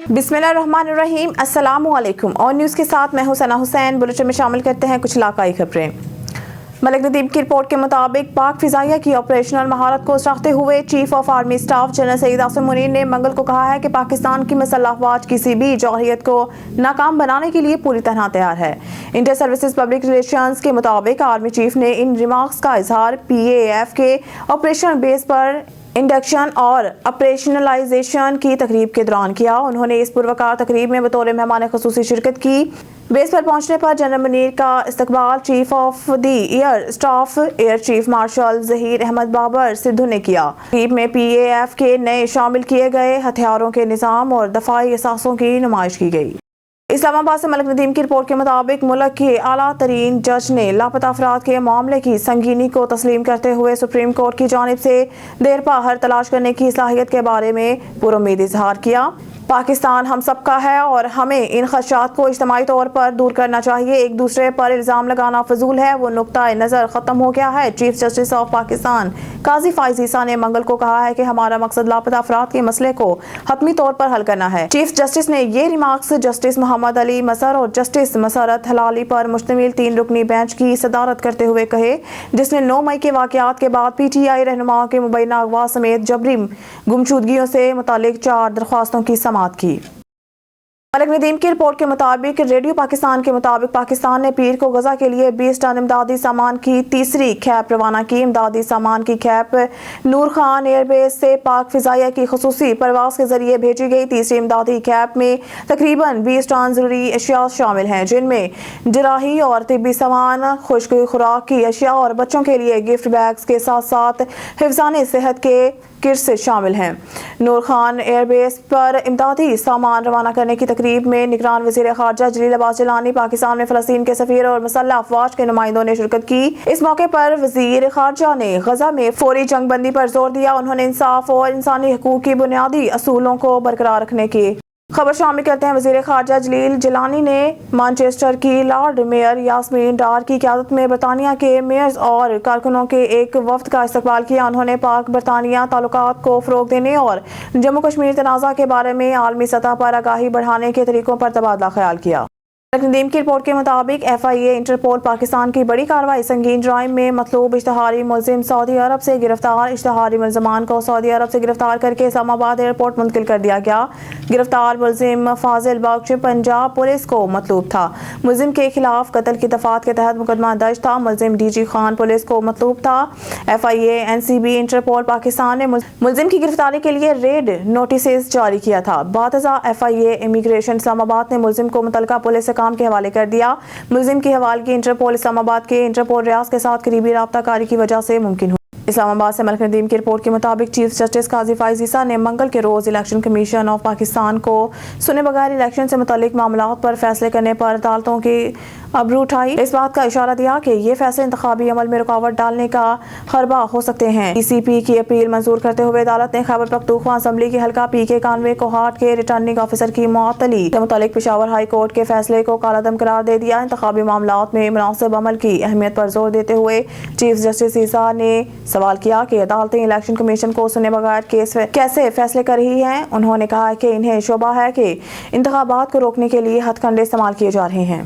बिस्मिल्लाहिर्रहमानिर्रहीम। अस्सलाम वालेकुम। और न्यूज़ के साथ मैं हूं सना हुसैन। बुलेटिन में शामिल करते हैं कुछ इलाकाई खबरें। मलिक नदीम की रिपोर्ट के मुताबिक पाक फिजाइया की ऑपरेशनल महारत को सराहते हुए chief of army staff general Saeed Asim Munir ने मंगल को कहा है कि पाकिस्तान की मसल्लह अफवाज किसी भी जौहरियत को नाकाम बनाने के लिए पूरी तरह तैयार है। इंटर सर्विसेज पब्लिक रिलेशंस के मुताबिक आर्मी चीफ ने इन रिमार्क्स का इजहार PAF के ऑपरेशनल बेस पर इंडक्शन और ऑपरेशनलाइजेशन की तकरीब के दौरान किया। उन्होंने इस पुरवकार तकरीब में बतौर मेहमान खुसूसी शिरकत की। बेस पर पहुंचने पर जनरल मुनीर का इस्तकबाल chief of the air staff air chief marshal Zaheer Ahmed Babar Sidhu ने किया। तकरीब में PAF के नए शामिल किए गए हथियारों के निज़ाम और दफाई असासों की नुमाइश की गई। इस्लामाबाद से मलिक नदीम की रिपोर्ट के मुताबिक मुल्क के आला तरीन जज ने लापता अफराद के मामले की संगीनी को तस्लीम करते हुए सुप्रीम कोर्ट की जानिब से देरपा हल तलाश करने की सलाहियत के बारे में पुरुम्मीद इजहार किया। पाकिस्तान हम सब का है और हमें इन खदशात को इज्तिमाई तौर पर दूर करना चाहिए। एक दूसरे पर इल्ज़ाम लगाना फजूल है, वो नुक्ता नज़र ख़त्म हो गया है। चीफ जस्टिस ऑफ पाकिस्तान काजी फाइज ईसा ने मंगल को कहा है कि हमारा मकसद लापता अफराद के मसले को हतमी तौर पर हल करना है। चीफ जस्टिस ने ये रिमार्क्स जस्टिस मोहम्मद अली मसर और जस्टिस मसरत हलाली पर मुश्तमिल 3 रुकनी बेंच की सदारत करते हुए कहे, जिसने 9 मई के वाक़यात के बाद PTI रहनुमाओं के मुबैना अगवा समेत जबरी गुमशुदगियों से मुतालिक 4 दरख्वास्तों की समाअत की। मलिक नदीम की रिपोर्ट के मुताबिक रेडियो पाकिस्तान के मुताबिक पाकिस्तान ने पीर को गजा के लिए 20 टन इमदादी सामान की तीसरी कैप रवाना की। इमदादी सामान की कैप नूर खान एयरबेस से पाक फिजाइया की खसूसी परवाज के जरिए भेजी गई। तीसरी इमदादी कैप में तकरीबन 20 टन जरूरी अशिया शामिल हैं, जिनमें जराही और तिब्बी सामान, खुश्क खुराक की अशिया और बच्चों के लिए गिफ्ट बैग्स के साथ साथ हिफ्ज़ाने सेहत के किट्स शामिल हैं। नूर खान एयरबेस पर इमदादी सामान रवाना करने की तकरीब में निगरान वज़ीर ख़ारजा जलील अब्बास जिलानी, पाकिस्तान में फ़लस्तीन के सफ़ीर और मसल्लह अफ़वाज के नुमाइंदों ने शिरकत की। इस मौके पर वज़ीर ख़ारजा ने गजा में फौरी जंगबंदी पर जोर दिया। उन्होंने इंसाफ और इंसानी हकूक़ की बुनियादी असूलों को बरकरार रखने की खबर शामिल करते हैं। वज़ीर ख़ारजा जलील जिलानी ने मैनचेस्टर की लॉर्ड मेयर यास्मीन डार की क़यादत में बरतानिया के मेयर्स और कारकुनों के एक वफ़द का इस्तकबाल किया। उन्होंने पाक बरतानिया ताल्लुकात को फ़रोग़ देने और जम्मू कश्मीर तनाज़ा के बारे में आलमी सतह पर आगाही बढ़ाने के तरीक़ों पर तबादला ख्याल किया। नदीम की रिपोर्ट के मुताबिक FIA इंटरपोल पाकिस्तान की बड़ी कार्रवाई। संगीन जुराइम में मतलूब इश्तहारी मुलजिम सऊदी अरब से गिरफ्तार। इश्तहारी मुलजमान को सऊदी अरब से गिरफ्तार करके इस्लामाबाद एयरपोर्ट मुंतकिल कर दिया गया। गिरफ्तार मुलजिम फाजिल बख्श पंजाब पुलिस को मतलूब था। मुलजिम के खिलाफ कत्ल की दफात के तहत मुकदमा दर्ज था। मुलजिम DG खान पुलिस को मतलूब था। FIA NCB इंटरपोल पाकिस्तान ने मुलजिम की गिरफ्तारी के लिए रेड नोटिस जारी किया था। बातज़ा FIA इमिग्रेशन इस्लामाबाद ने मुलजिम को मुतलका पुलिस काम के हवाले कर दिया। मुलजिम की हवालगी इंटरपोल इस्लामाबाद के इंटरपोल रियाज के साथ करीबी राब्ता कारी की वजह से मुमकिन हुई। इस्लामाबाद से मलिक नदीम की रिपोर्ट के मुताबिक चीफ जस्टिस काजी फाइज ईसा ने मंगल के रोज इलेक्शन कमीशन ऑफ पाकिस्तान को सुने बगैर इलेक्शन से मुतालिक मामलात पर फैसले करने पर अदालतों की अबरू उठाई। इस बात का इशारा दिया कि ये फैसले इंतखाबी अमल में रुकावट डालने का खरबा हो सकते हैं। ECP की अपील मंजूर करते हुए अदालत ने खैबर पख्तूनख्वा असम्बली के हल्का PK कानवे कोहाट के रिटर्निंग ऑफिसर की मुअत्तली के मुतालिक पेशावर हाई कोर्ट के फैसले को कालादम करार दे दिया। इंतखाबी मामलात में मुनासिब अमल की अहमियत पर जोर देते हुए चीफ जस्टिस ईसा ने सवाल किया कि अदालतें इलेक्शन कमीशन को सुने बगैर केस कैसे फैसले कर रही हैं। उन्होंने कहा कि इन्हें शोबा है कि इंतखाबात को रोकने के लिए हथकंडे इस्तेमाल किए जा रहे हैं।